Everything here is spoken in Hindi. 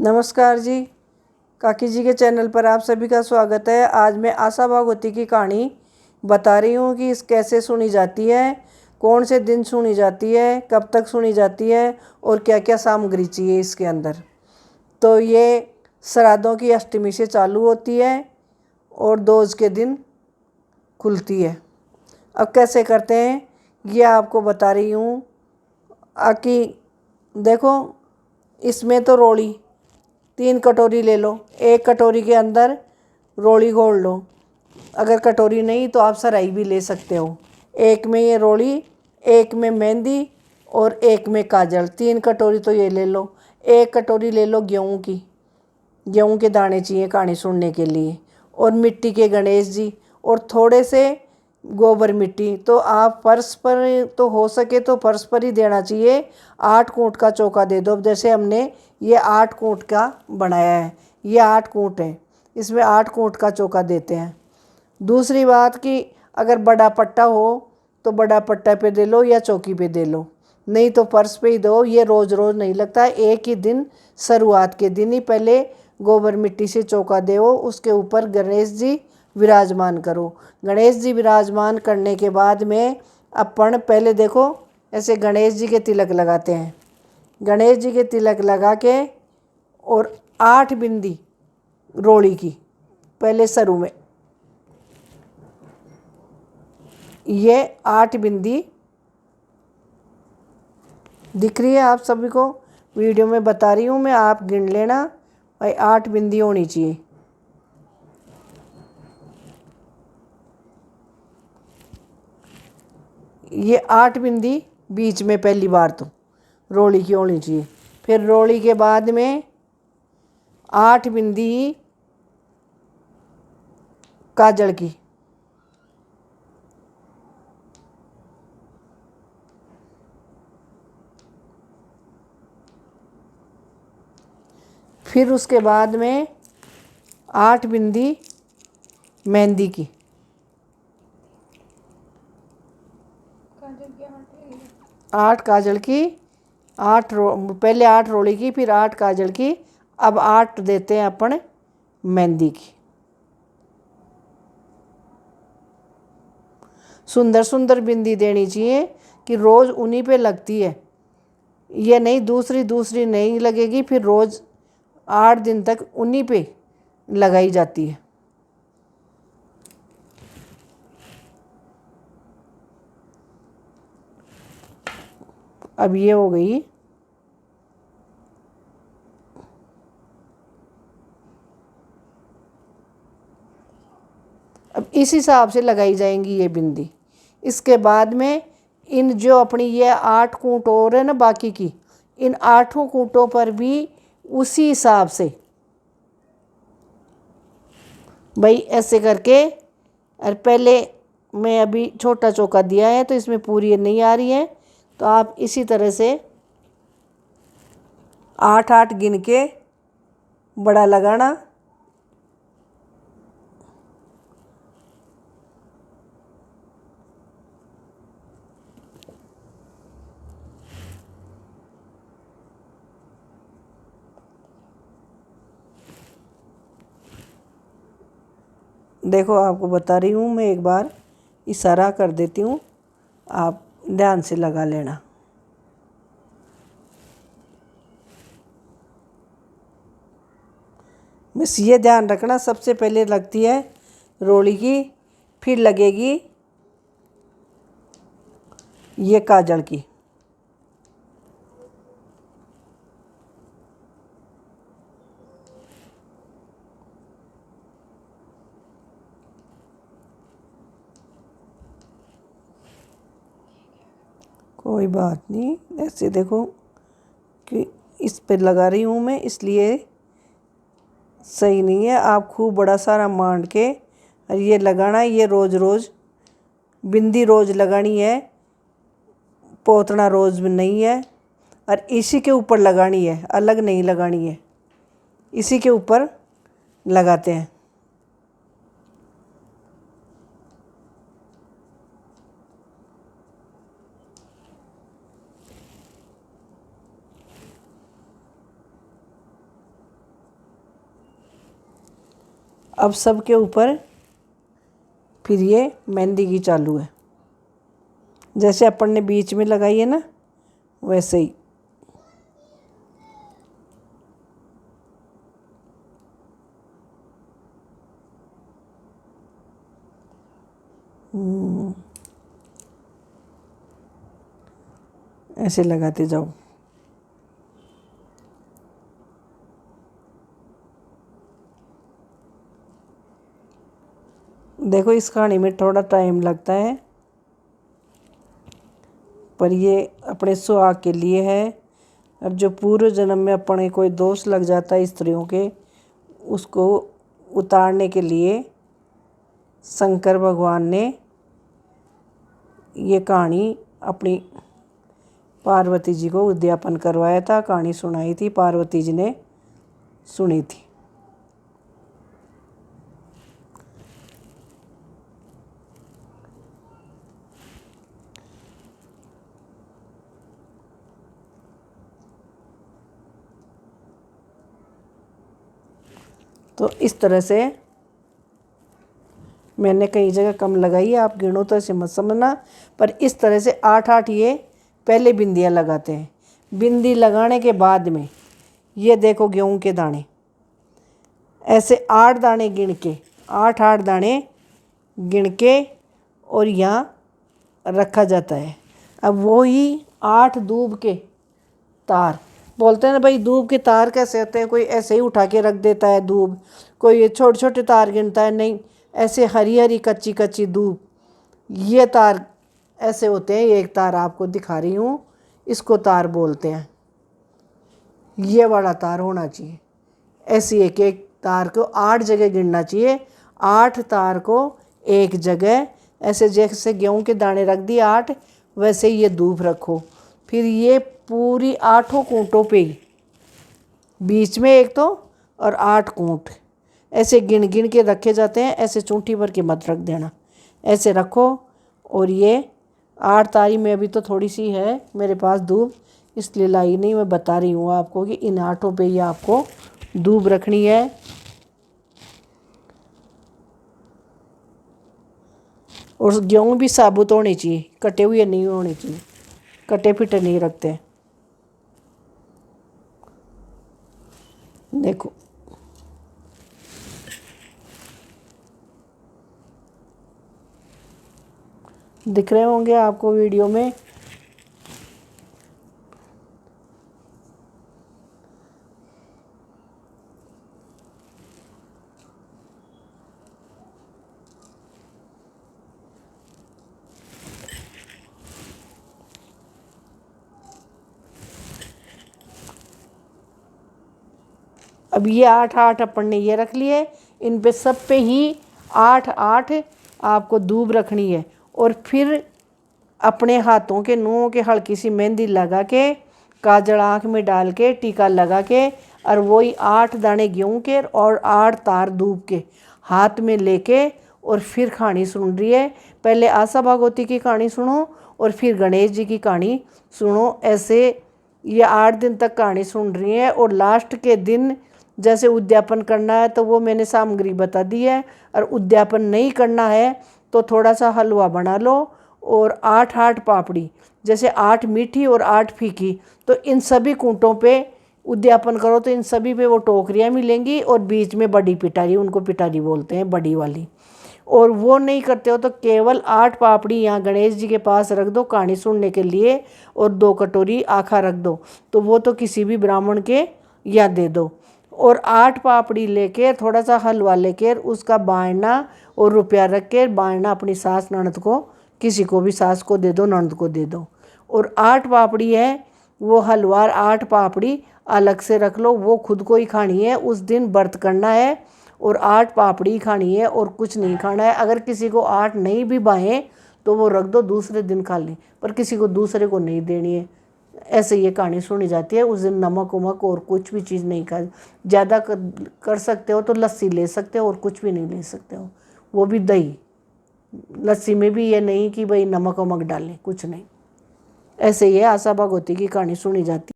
नमस्कार जी, काकी जी के चैनल पर आप सभी का स्वागत है। आज मैं आशा भागवती की कहानी बता रही हूँ कि इस कैसे सुनी जाती है, कौन से दिन सुनी जाती है, कब तक सुनी जाती है और क्या क्या सामग्री चाहिए इसके अंदर। तो ये श्राद्धों की अष्टमी से चालू होती है और दोज के दिन खुलती है। अब कैसे करते हैं ये आपको बता रही हूँ। आकि देखो, इसमें तो रोली 3 कटोरी ले लो, 1 कटोरी के अंदर रोली घोल लो। अगर कटोरी नहीं तो आप सराई भी ले सकते हो। एक में ये रोली, एक में मेहंदी और एक में काजल। 3 कटोरी तो ये ले लो। 1 कटोरी ले लो गेहूँ की, गेहूँ के दाने चाहिए कहानी सुनने के लिए। और मिट्टी के गणेश जी और थोड़े से गोबर मिट्टी। तो आप फर्श पर, तो हो सके तो फर्श पर ही देना चाहिए। 8 कूट का चौका दे दो। जैसे हमने ये 8 कूट का बनाया है, ये 8 कूट है, इसमें 8 कूट का चौका देते हैं। दूसरी बात कि अगर बड़ा पट्टा हो तो बड़ा पट्टा पे दे लो या चौकी पे दे लो, नहीं तो फर्श पे ही दो। ये रोज़ रोज़ नहीं लगता, एक ही दिन शुरुआत के दिन ही पहले गोबर मिट्टी से चौका दो, उसके ऊपर गणेश जी विराजमान करो। गणेश जी विराजमान करने के बाद में अपन पहले देखो ऐसे गणेश जी के तिलक लगाते हैं। गणेश जी के तिलक लगा के और 8 बिंदी रोड़ी की पहले सरू में, ये 8 बिंदी दिख रही है आप सभी को, वीडियो में बता रही हूँ मैं, आप गिन लेना भाई। 8 बिंदी होनी चाहिए। ये 8 बिंदी बीच में पहली बार तो रोड़ी की होनी चाहिए। फिर रोड़ी के बाद में 8 बिंदी काजल की, फिर उसके बाद में 8 बिंदी मेहंदी की, 8 काजल की, पहले 8 रोड़ी की, फिर 8 काजल की। अब 8 देते हैं अपन मेहंदी की। सुंदर सुंदर बिंदी देनी चाहिए कि रोज़ उन्हीं पे लगती है। ये नहीं दूसरी दूसरी नहीं लगेगी, फिर रोज़ 8 दिन तक उन्हीं पे लगाई जाती है। अब ये हो गई। अब इस हिसाब से लगाई जाएंगी ये बिंदी। इसके बाद में इन जो अपनी ये 8 कूट और है ना बाकी की, इन 8 कूटों पर भी उसी हिसाब से भाई ऐसे करके। और पहले मैं अभी छोटा चौका दिया है तो इसमें पूरी नहीं आ रही है, तो आप इसी तरह से 8-8 गिन के बड़ा लगाना। देखो आपको बता रही हूँ मैं, एक बार इशारा कर देती हूँ, आप ध्यान से लगा लेना। बस ये ध्यान रखना, सबसे पहले लगती है रोड़ी की, फिर लगेगी ये काजल की। कोई बात नहीं, ऐसे देखो कि इस पे लगा रही हूँ मैं, इसलिए सही नहीं है। आप खूब बड़ा सारा मान के और ये लगाना है। ये रोज़ रोज़ बिंदी रोज़ लगानी है, पोतना रोज़ में नहीं है। और इसी के ऊपर लगानी है, अलग नहीं लगानी है, इसी के ऊपर लगाते हैं। अब सबके ऊपर फिर ये मेहंदी की चालू है, जैसे अपन ने बीच में लगाई है ना वैसे ही। ऐसे लगाते जाओ। देखो इस कहानी में थोड़ा टाइम लगता है, पर ये अपने सुहाग के लिए है। और जो पूर्व जन्म में अपने कोई दोष लग जाता है स्त्रियों के, उसको उतारने के लिए शंकर भगवान ने ये कहानी अपनी पार्वती जी को उद्यापन करवाया था, कहानी सुनाई थी, पार्वती जी ने सुनी थी। तो इस तरह से मैंने कई जगह कम लगाई है, आप गिनो तो ऐसे मत समझना, पर इस तरह से 8-8 ये पहले बिंदियाँ लगाते हैं। बिंदी लगाने के बाद में ये देखो गेहूं के दाने, ऐसे 8 दाने गिन के, 8-8 दाने गिन के और यहाँ रखा जाता है। अब वो ही 8 दूब के तार, बोलते हैं ना भाई दूब के तार कैसे होते हैं, कोई ऐसे ही उठा के रख देता है दूब, कोई छोटे छोटे तार गिनता है, नहीं, ऐसे हरी हरी कच्ची कच्ची दूब, ये तार ऐसे होते हैं। ये एक तार आपको दिखा रही हूँ, इसको तार बोलते हैं। ये वाला तार होना चाहिए। ऐसी एक एक तार को 8 जगह गिनना चाहिए, 8 तार को एक जगह, ऐसे जैसे गेहूं के दाने रख दिए 8, वैसे ही ये दूब रखो। फिर ये पूरी 8 कूंटों पे ही, बीच में एक तो और 8 कूंट ऐसे गिन गिन के रखे जाते हैं। ऐसे चूंठी भर के मत रख देना, ऐसे रखो। और ये 8 तारी में अभी तो थोड़ी सी है मेरे पास दूब, इसलिए लाई नहीं, मैं बता रही हूँ आपको कि इन 8 पे ही आपको दूब रखनी है। और गेहूँ भी साबुत होनी चाहिए, कटे हुए नहीं होने चाहिए, कटे पिटे नहीं रखते। देखो दिख रहे होंगे आपको वीडियो में। अब ये 8-8 अपन ने ये रख लिए, इन पे सब पे ही 8-8 आपको दूब रखनी है। और फिर अपने हाथों के नुओं के हल्की सी मेहंदी लगा के, काजल आँख में डाल के, टीका लगा के, और वही 8 दाने गेहूं के और 8 तार दूब के हाथ में लेके, और फिर कहानी सुन रही है। पहले आशा भागवती की कहानी सुनो और फिर गणेश जी की कहानी सुनो। ऐसे ये 8 दिन तक कहानी सुन रही है। और लास्ट के दिन जैसे उद्यापन करना है तो वो मैंने सामग्री बता दी है, और उद्यापन नहीं करना है तो थोड़ा सा हलवा बना लो और 8-8 पापड़ी, जैसे 8 मीठी और 8 फीकी, तो इन सभी कूंटों पे उद्यापन करो। तो इन सभी पे वो टोकरियाँ मिलेंगी और बीच में बड़ी पिटारी, उनको पिटारी बोलते हैं, बड़ी वाली। और वो नहीं करते हो तो केवल 8 पापड़ी यहाँ गणेश जी के पास रख दो कहानी सुनने के लिए, और 2 कटोरी आखा रख दो, तो वो तो किसी भी ब्राह्मण के या दे दो। और 8 पापड़ी लेकर थोड़ा सा हलवा लेकर उसका बायना और रुपया रख के बायना अपनी सास ननद को, किसी को भी, सास को दे दो, ननद को दे दो। और 8 पापड़ी है वो हलवा, 8 पापड़ी अलग से रख लो, वो खुद को ही खानी है, उस दिन व्रत करना है और 8 पापड़ी खानी है और कुछ नहीं खाना है। अगर किसी को 8 नहीं भी बाहें तो वो रख दो, दूसरे दिन खा लें, पर किसी को दूसरे को नहीं देनी है। ऐसे ये कहानी सुनी जाती है। उस दिन नमक वमक और कुछ भी चीज़ नहीं खा, ज़्यादा कर सकते हो तो लस्सी ले सकते हो और कुछ भी नहीं ले सकते हो, वो भी दही। लस्सी में भी ये नहीं कि भाई नमक वमक डालें, कुछ नहीं। ऐसे ये आशा भागवती की कहानी सुनी जाती है।